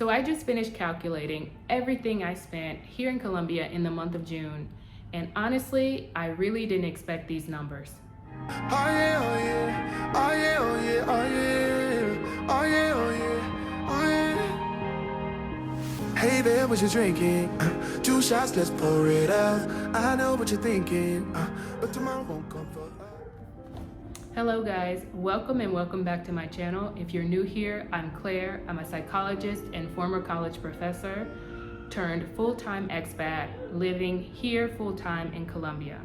So I just finished calculating everything I spent here in Colombia in the month of June, and honestly, I really didn't expect these numbers. Oh yeah, oh yeah, oh yeah, oh yeah, oh yeah, oh yeah, oh yeah, oh yeah. Hey there, what you drinking? 2 shots, let's pour it out. I know what you're thinking, but tomorrow won't come for us. Hello guys, welcome back to my channel. If you're new here, I'm Claire. I'm a psychologist and former college professor turned full-time expat living here full-time in Colombia.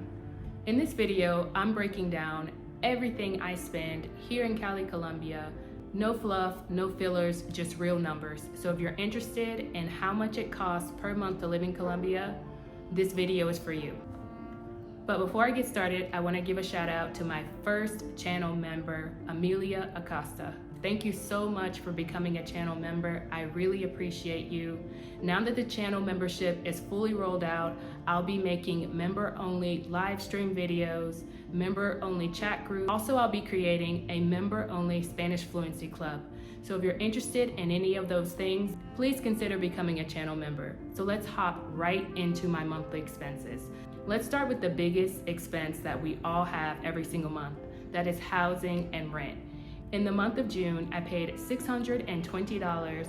In this video, I'm breaking down everything I spend here in Cali, Colombia. No fluff, no fillers, just real numbers. So if you're interested in how much it costs per month to live in Colombia, this video is for you. But before I get started, I want to give a shout out to my first channel member, Amelia Acosta. Thank you so much for becoming a channel member. I really appreciate you. Now that the channel membership is fully rolled out, I'll be making member-only live stream videos, member-only chat groups. Also, I'll be creating a member-only Spanish fluency club. So if you're interested in any of those things, please consider becoming a channel member. So let's hop right into my monthly expenses. Let's start with the biggest expense that we all have every single month. That is housing and rent. In the month of June, I paid $620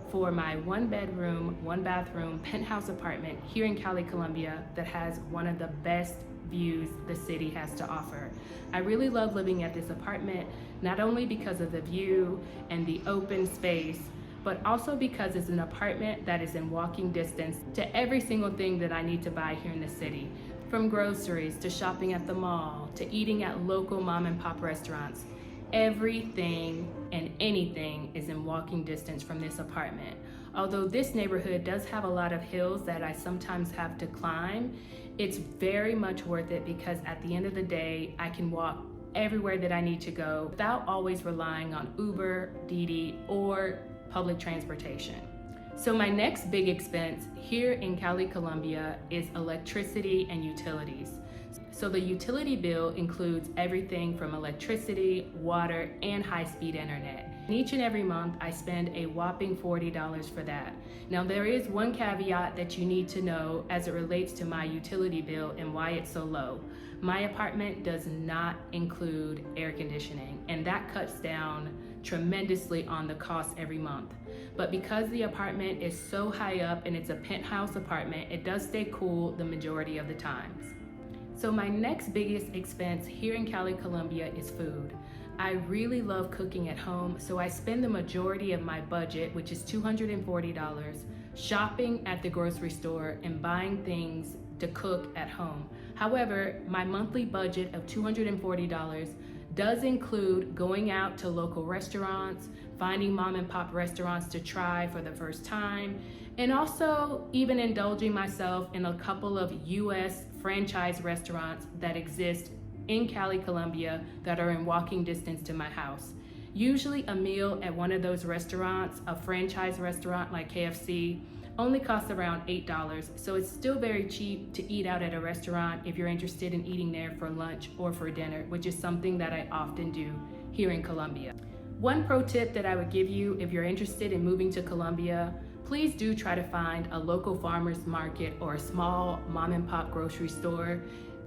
for my 1-bedroom, 1-bathroom penthouse apartment here in Cali, Colombia that has one of the best views the city has to offer. I really love living at this apartment, not only because of the view and the open space, but also because it's an apartment that is in walking distance to every single thing that I need to buy here in the city. From groceries to shopping at the mall to eating at local mom and pop restaurants. Everything and anything is in walking distance from this apartment. Although this neighborhood does have a lot of hills that I sometimes have to climb, it's very much worth it because at the end of the day, I can walk everywhere that I need to go without always relying on Uber, Didi, or public transportation. So my next big expense here in Cali, Colombia is electricity and utilities. So the utility bill includes everything from electricity, water, and high-speed internet. Each and every month, I spend a whopping $40 for that. Now there is one caveat that you need to know as it relates to my utility bill and why it's so low. My apartment does not include air conditioning, and that cuts down tremendously on the cost every month. But because the apartment is so high up and it's a penthouse apartment, it does stay cool the majority of the times. So my next biggest expense here in Cali, Colombia is food. I really love cooking at home, so I spend the majority of my budget, which is $240, shopping at the grocery store and buying things to cook at home. However, my monthly budget of $240 does include going out to local restaurants, finding mom and pop restaurants to try for the first time, and also even indulging myself in a couple of US franchise restaurants that exist in Cali, Colombia that are in walking distance to my house. Usually a meal at one of those restaurants, a franchise restaurant like KFC, only costs around $8, so it's still very cheap to eat out at a restaurant if you're interested in eating there for lunch or for dinner, which is something that I often do here in Colombia. One pro tip that I would give you if you're interested in moving to Colombia, please do try to find a local farmer's market or a small mom and pop grocery store.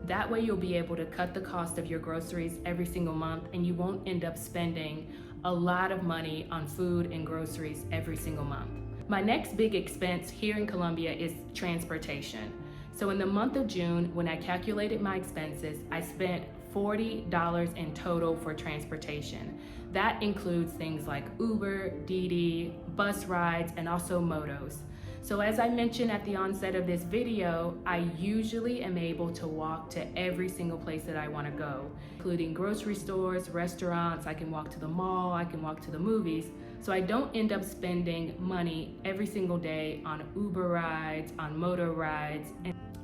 That way you'll be able to cut the cost of your groceries every single month and you won't end up spending a lot of money on food and groceries every single month. My next big expense here in Colombia is transportation. So in the month of June, when I calculated my expenses, I spent $40 in total for transportation. That includes things like Uber, Didi, bus rides, and also motos. So as I mentioned at the onset of this video, I usually am able to walk to every single place that I want to go, including grocery stores, restaurants. I can walk to the mall, I can walk to the movies. So I don't end up spending money every single day on Uber rides, on motor rides,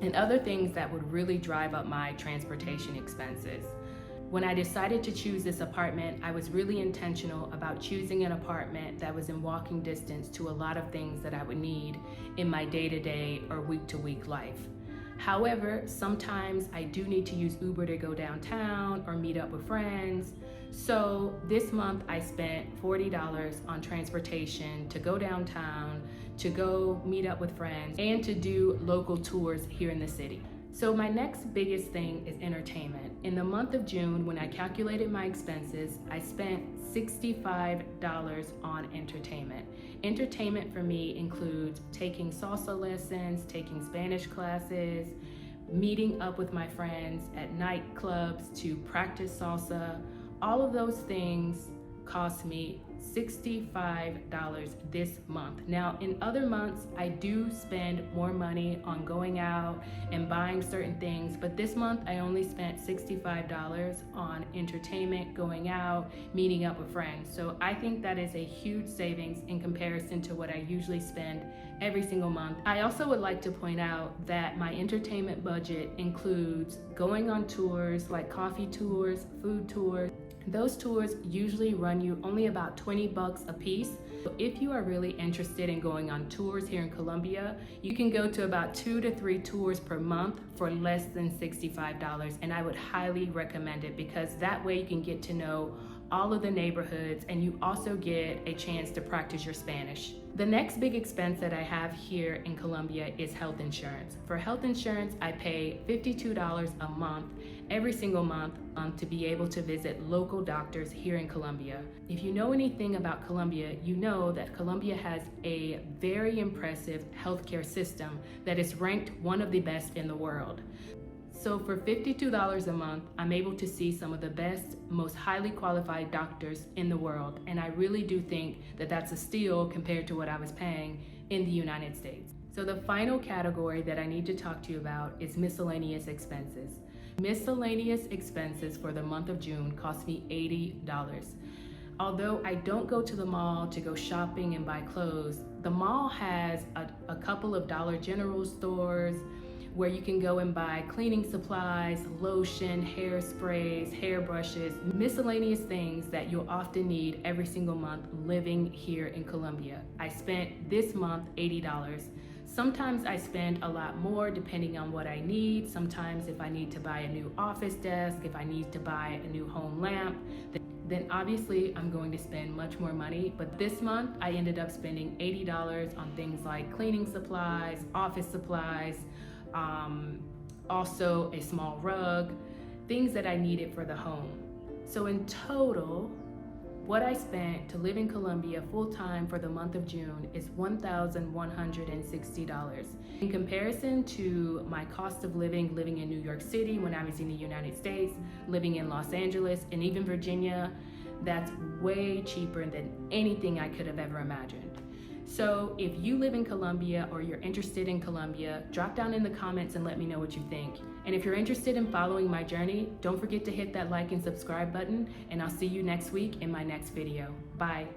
and other things that would really drive up my transportation expenses. When I decided to choose this apartment, I was really intentional about choosing an apartment that was in walking distance to a lot of things that I would need in my day-to-day or week-to-week life. However, sometimes I do need to use Uber to go downtown or meet up with friends. So this month I spent $40 on transportation to go downtown, to go meet up with friends, and to do local tours here in the city. So my next biggest thing is entertainment. In the month of June, when I calculated my expenses, I spent $65 on entertainment. Entertainment for me includes taking salsa lessons, taking Spanish classes, meeting up with my friends at nightclubs to practice salsa. All of those things cost me $65 this month. Now, in other months, I do spend more money on going out and buying certain things, but this month I only spent $65 on entertainment, going out, meeting up with friends. So I think that is a huge savings in comparison to what I usually spend every single month. I also would like to point out that my entertainment budget includes going on tours like coffee tours, food tours. Those tours usually run you only about $20 a piece. So if you are really interested in going on tours here in Colombia, you can go to about 2 to 3 tours per month for less than $65. And I would highly recommend it because that way you can get to know all of the neighborhoods and you also get a chance to practice your Spanish. The next big expense that I have here in Colombia is health insurance. For health insurance, I pay $52 a month every single month to be able to visit local doctors here in Colombia. If you know anything about Colombia, you know that Colombia has a very impressive healthcare system that is ranked one of the best in the world. So for $52 a month, I'm able to see some of the best, most highly qualified doctors in the world. And I really do think that that's a steal compared to what I was paying in the United States. So the final category that I need to talk to you about is miscellaneous expenses. Miscellaneous expenses for the month of June cost me $80. Although I don't go to the mall to go shopping and buy clothes, the mall has a couple of Dollar General stores where you can go and buy cleaning supplies, lotion, hairsprays, hairbrushes, miscellaneous things that you'll often need every single month living here in Colombia. I spent this month $80. Sometimes I spend a lot more depending on what I need. Sometimes if I need to buy a new office desk, if I need to buy a new home lamp, then obviously I'm going to spend much more money. But this month I ended up spending $80 on things like cleaning supplies, office supplies, also a small rug, things that I needed for the home. So in total, what I spent to live in Colombia full-time for the month of June is $1,160. In comparison to my cost of living in New York City when I was in the United States, living in Los Angeles, and even Virginia, that's way cheaper than anything I could have ever imagined. So if you live in Colombia or you're interested in Colombia, drop down in the comments and let me know what you think. And if you're interested in following my journey, don't forget to hit that like and subscribe button, and I'll see you next week in my next video. Bye.